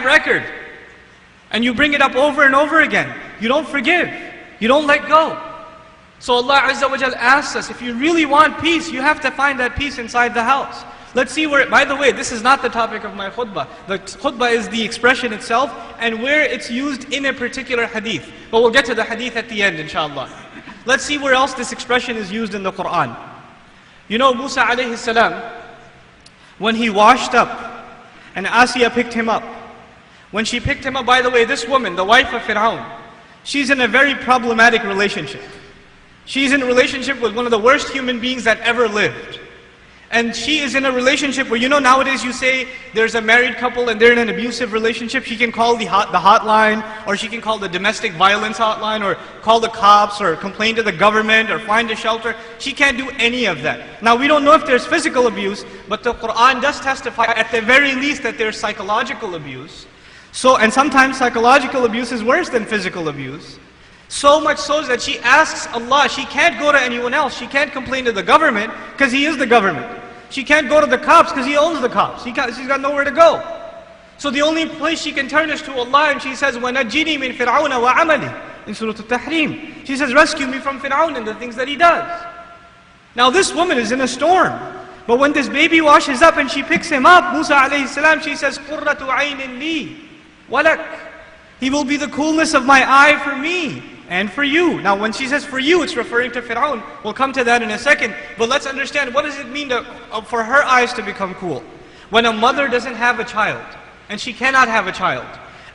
record. And you bring it up over and over again. You don't forgive. You don't let go. So Allah Azza wa Jal asks us, if you really want peace, you have to find that peace inside the house. Let's see where, by the way, this is not the topic of my khutbah. The khutbah is the expression itself and where it's used in a particular hadith. But we'll get to the hadith at the end, inshallah. Let's see where else this expression is used in the Quran. You know, Musa alayhi salam, when he washed up and Asiya picked him up. When she picked him up, by the way, this woman, the wife of Fir'aun, she's in a very problematic relationship. She's in a relationship with one of the worst human beings that ever lived. And she is in a relationship where, you know, nowadays you say there's a married couple and they're in an abusive relationship, she can call the hotline, or she can call the domestic violence hotline, or call the cops, or complain to the government, or find a shelter. She can't do any of that. Now, we don't know if there's physical abuse, but the Quran does testify at the very least that there's psychological abuse. So, and sometimes psychological abuse is worse than physical abuse. So much so that she asks Allah, she can't go to anyone else. She can't complain to the government because He is the government. She can't go to the cops because He owns the cops. She's got nowhere to go. So the only place she can turn is to Allah, and she says, وَنَجِّنِي مِن فِرْعَوْنَ وَعَمَلِهِ in Surah Al-Tahrim. She says, rescue me from Fir'aun and the things that he does. Now this woman is in a storm. But when this baby washes up and she picks him up, Musa alayhi salam, she says, قُرَّةُ عَيْنٍ لِي وَلَكَ. He will be the coolness of my eye for me and for you. Now when she says for you, it's referring to Fir'aun. We'll come to that in a second. But let's understand, what does it mean for her eyes to become cool? When a mother doesn't have a child, and she cannot have a child,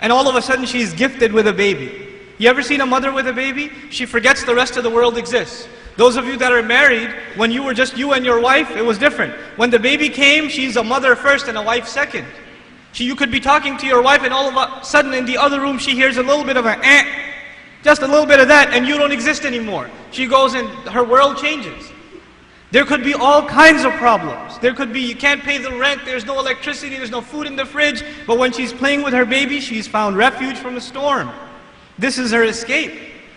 and all of a sudden she's gifted with a baby. You ever seen a mother with a baby? She forgets the rest of the world exists. Those of you that are married, when you were just you and your wife, it was different. When the baby came, she's a mother first and a wife second. You could be talking to your wife and all of a sudden in the other room she hears a little bit of a just a little bit of that, and you don't exist anymore. She goes and her world changes. There could be all kinds of problems. There could be, you can't pay the rent, there's no electricity, there's no food in the fridge. But when she's playing with her baby, she's found refuge from a storm. This is her escape.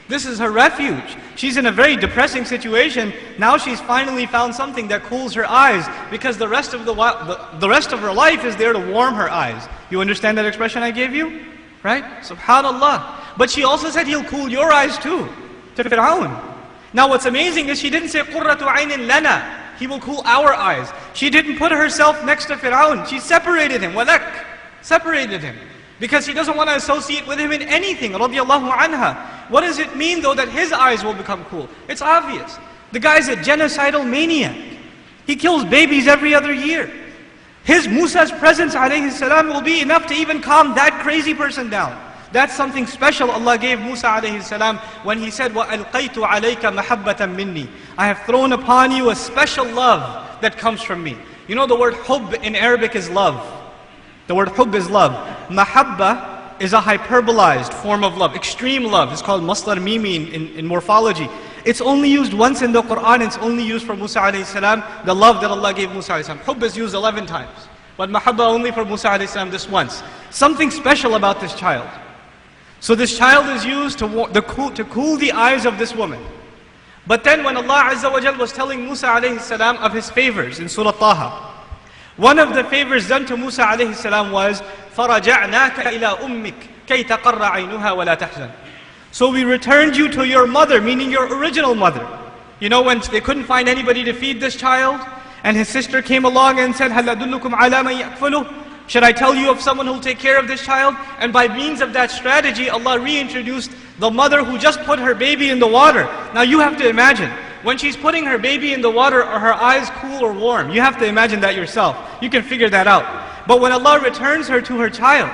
This is her refuge. She's in a very depressing situation. Now she's finally found something that cools her eyes, because the rest of her life is there to warm her eyes. You understand that expression I gave you? Right? Subhanallah. But she also said He'll cool your eyes too, to Fir'aun. Now what's amazing is she didn't say قُرَّةُ عَيْنٍ لَنَا. He will cool our eyes. She didn't put herself next to Fir'aun. She separated him. وَلَكَ. Separated him. Because he doesn't want to associate with him in anything. رَضِيَ اللَّهُ عَنْهَا. What does it mean though that his eyes will become cool? It's obvious. The guy's a genocidal maniac. He kills babies every other year. His Musa's presence alayhi salam will be enough to even calm that crazy person down. That's something special Allah gave Musa alayhi salam when He said, وَأَلْقَيْتُ عَلَيْكَ مَحَبَّةً مِنِّي. I have thrown upon you a special love that comes from me. You know the word hubb in Arabic is love. The word hubb is love. Mahabba is a hyperbolized form of love, extreme love. It's called masdar mimi in morphology. It's only used once in the Quran. It's only used for Musa alayhi salam, the love that Allah gave Musa alayhi salam. Hubb is used 11 times. But mahabba only for Musa alayhi salam this once. Something special about this child. So this child is used to cool the eyes of this woman. But then when Allah Azza wa Jal was telling Musa alayhi salam of His favors in Surah Taha, one of the favors done to Musa alayhi salam was فَرَجَعْنَاكَ إِلَىٰ أُمِّكَ كَيْ تَقَرَّ عَيْنُهَا وَلَا تَحْزَنَ. So we returned you to your mother, meaning your original mother. You know, when they couldn't find anybody to feed this child, and his sister came along and said, هَلْ أَدُلُّكُمْ عَلَى مَنْ يَأْكُلُهُ. Should I tell you of someone who will take care of this child? And by means of that strategy, Allah reintroduced the mother who just put her baby in the water. Now you have to imagine, when she's putting her baby in the water, are her eyes cool or warm? You have to imagine that yourself. You can figure that out. But when Allah returns her to her child,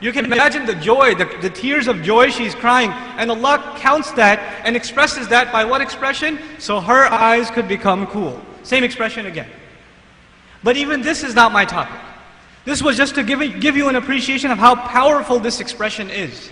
you can imagine the joy, the tears of joy she's crying. And Allah counts that and expresses that by what expression? So her eyes could become cool. Same expression again. But even this is not my topic. This was just to give you an appreciation of how powerful this expression is.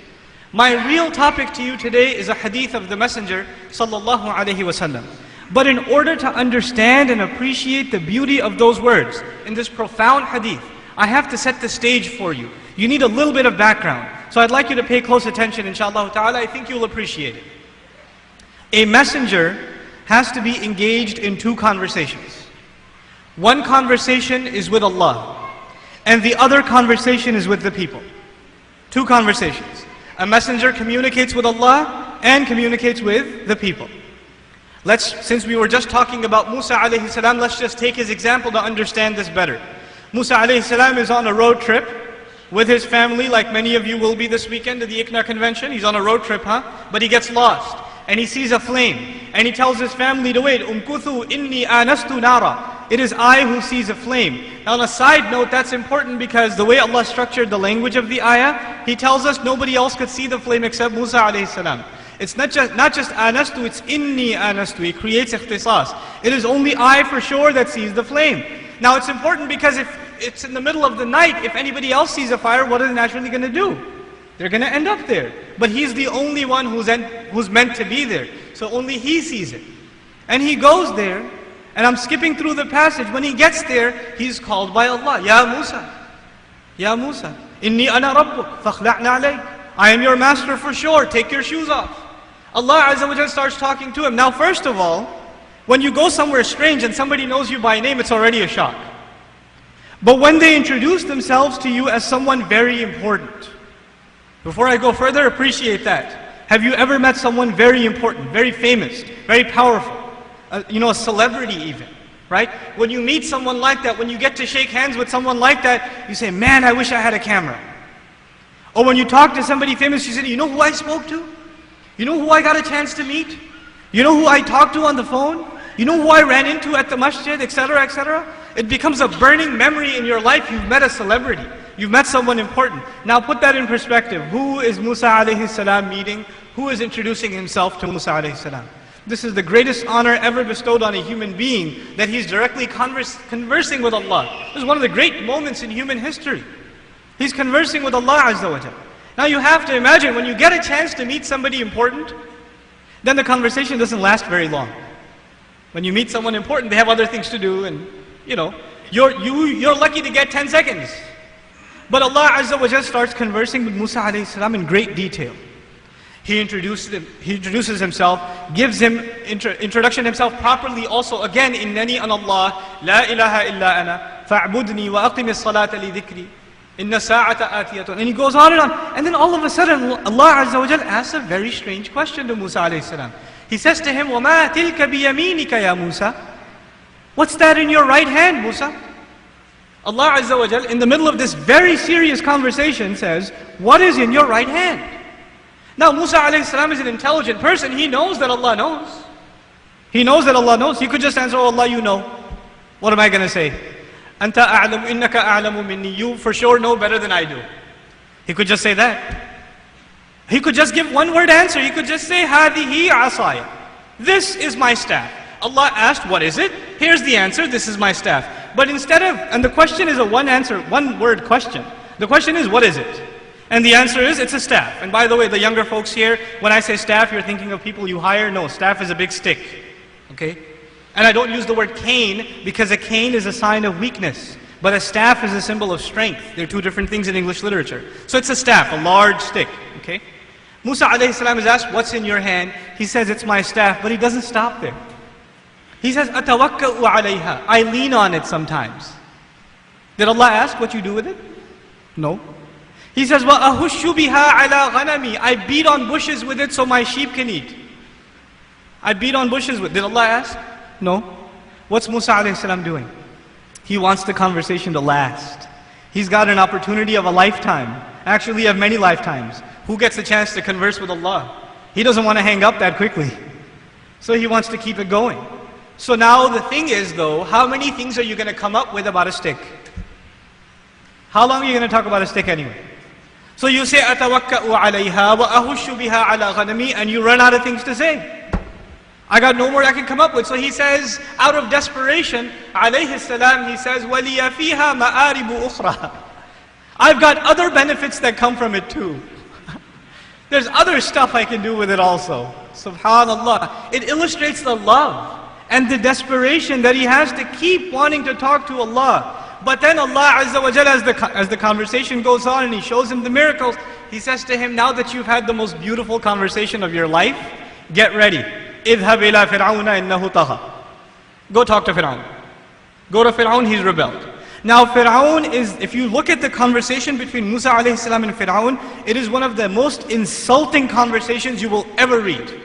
My real topic to you today is a hadith of the Messenger sallallahu alaihi wasallam. But in order to understand and appreciate the beauty of those words in this profound hadith, I have to set the stage for you. You need a little bit of background. So I'd like you to pay close attention, inshallah ta'ala. I think you'll appreciate it. A messenger has to be engaged in two conversations. One conversation is with Allah, and the other conversation is with the people. Two conversations. A messenger communicates with Allah and communicates with the people. Since we were just talking about Musa alayhi salam, let's just take his example to understand this better. Musa alayhi salam is on a road trip with his family, like many of you will be this weekend at the ICNA convention. He's on a road trip, but he gets lost. And he sees a flame. And he tells his family to wait. Umkuthu inni anastu nara. It is I who sees a flame. Now on a side note, that's important because the way Allah structured the language of the ayah, He tells us nobody else could see the flame except Musa alayhi salam. It's not just anastu, it's inni anastu. He creates ikhtisas. It is only I for sure that sees the flame. Now it's important because if it's in the middle of the night, if anybody else sees a fire, what are they naturally going to do? They're going to end up there. But he's the only one who's meant to be there. So only he sees it. And he goes there, and I'm skipping through the passage. When he gets there, he's called by Allah. Ya Musa, Ya Musa, inni ana rabbuk, fakhla'na alayk. I am your master for sure, take your shoes off. Allah Azza wa Jalla starts talking to him. Now first of all, when you go somewhere strange and somebody knows you by name, it's already a shock. But when they introduce themselves to you as someone very important, before I go further, appreciate that. Have you ever met someone very important, very famous, very powerful? A celebrity even, right? When you meet someone like that, when you get to shake hands with someone like that, you say, man, I wish I had a camera. Or when you talk to somebody famous, you say, you know who I spoke to? You know who I got a chance to meet? You know who I talked to on the phone? You know who I ran into at the masjid, etc., etc.? It becomes a burning memory in your life. You've met a celebrity. You've met someone important. Now put that in perspective. Who is Musa alayhi salam meeting? Who is introducing himself to Musa alayhi salam? This is the greatest honor ever bestowed on a human being, that he's directly conversing with Allah. This is one of the great moments in human history. He's conversing with Allah Azza wa Jalla. Now you have to imagine, when you get a chance to meet somebody important, then the conversation doesn't last very long. When you meet someone important, they have other things to do, and you're lucky to get 10 seconds. But Allah Azza wa Jalla starts conversing with Musa alayhi salam in great detail. He introduces himself, gives him introduction himself properly also. Again, innani ana Allah, la ilaha illa ana, fa'budni wa aqimi as-salata li dhikri, inna sa'ata atiyatun. And he goes on. And then all of a sudden, Allah Azza wa Jalla asks a very strange question to Musa alayhi salam. He says to him, وَمَا تِلْكَ بِيَمِينِكَ يَا Musa? What's that in your right hand, Musa? Allah Azza wa Jalla, in the middle of this very serious conversation, says, what is in your right hand? Now Musa alayhi salam is an intelligent person. He knows that Allah knows. He knows that Allah knows. He could just answer, oh Allah, you know. What am I going to say? أَنْتَ أَعْلَمُ إِنَّكَ أَعْلَمُ مِنِّي. You for sure know better than I do. He could just say that. He could just give one word answer. He could just say, هَذِهِ عَصَايَ. This is my staff. Allah asked, what is it? Here's the answer, this is my staff. But instead of, and the question is a one word question. The question is, what is it? And the answer is, it's a staff. And by the way, the younger folks here, when I say staff, you're thinking of people you hire. No, staff is a big stick. Okay? And I don't use the word cane because a cane is a sign of weakness. But a staff is a symbol of strength. They're two different things in English literature. So it's a staff, a large stick. Okay? Musa alayhi salam is asked, what's in your hand? He says, it's my staff. But he doesn't stop there. He says, أَتَوَكَّأُ عَلَيْهَا. I lean on it sometimes. Did Allah ask what you do with it? No. He says, وَأَهُشُّ بِهَا عَلَىٰ غَنَمِي. I beat on bushes with it so my sheep can eat. I beat on bushes with it. Did Allah ask? No. What's Musa alayhi salam doing? He wants the conversation to last. He's got an opportunity of a lifetime. Actually, of many lifetimes. Who gets a chance to converse with Allah? He doesn't want to hang up that quickly. So he wants to keep it going. So now the thing is though, how many things are you going to come up with about a stick? How long are you going to talk about a stick anyway? So you say, أَتَوَكَّأُ عَلَيْهَا وَأَهُشُّ بِهَا عَلَىٰ غَنَمِي, and you run out of things to say. I got no more I can come up with. So he says, out of desperation, alayhi salam, he says, وَلِيَ فِيهَا مَآرِبُ أُخْرَى. I've got other benefits that come from it too. There's other stuff I can do with it also. Subhanallah. It illustrates the love and the desperation that he has to keep wanting to talk to Allah. But then Allah Azza wa Jalla, as the conversation goes on and He shows him the miracles, He says to him, now that you've had the most beautiful conversation of your life, get ready. اذهب إلى فرعون إنه طغى. Go talk to Fir'aun. Go to Fir'aun, he's rebelled. Now Fir'aun is, if you look at the conversation between Musa alayhi salam and Fir'aun, it is one of the most insulting conversations you will ever read.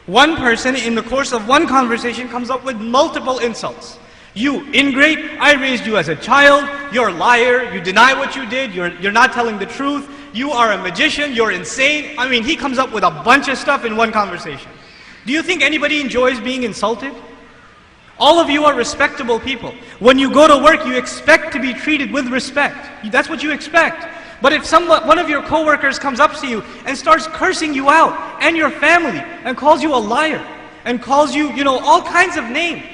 One person in the course of one conversation comes up with multiple insults. You ingrate, I raised you as a child, you're a liar, you deny what you did, you're not telling the truth, you are a magician, you're insane. I mean, he comes up with a bunch of stuff in one conversation. Do you think anybody enjoys being insulted? All of you are respectable people. When you go to work, you expect to be treated with respect. That's what you expect. But if one of your coworkers comes up to you and starts cursing you out and your family and calls you a liar and calls you, all kinds of names.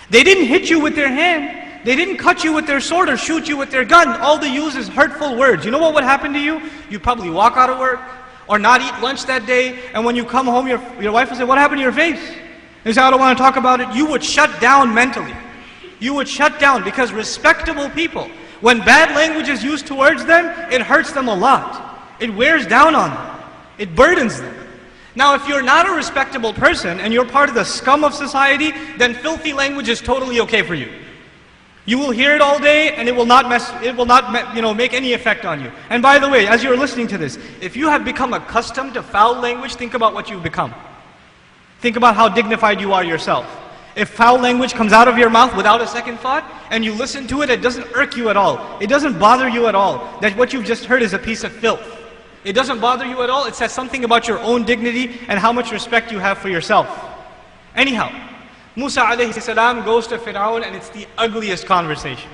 They didn't hit you with their hand. They didn't cut you with their sword or shoot you with their gun. All they use is hurtful words. You know what would happen to you? You'd probably walk out of work or not eat lunch that day. And when you come home, your wife will say, "What happened to your face?" You say, "I don't want to talk about it." You would shut down mentally. You would shut down because respectable people, when bad language is used towards them, it hurts them a lot. It wears down on them. It burdens them. Now, if you're not a respectable person and you're part of the scum of society, then filthy language is totally okay for you. You will hear it all day and it will not make any effect on you. And by the way, as you're listening to this, if you have become accustomed to foul language, think about what you've become. Think about how dignified you are yourself. If foul language comes out of your mouth without a second thought, and you listen to it, it doesn't irk you at all. It doesn't bother you at all that what you've just heard is a piece of filth. It doesn't bother you at all. It says something about your own dignity and how much respect you have for yourself. Anyhow, Musa alayhi salam goes to Fir'aun and it's the ugliest conversation.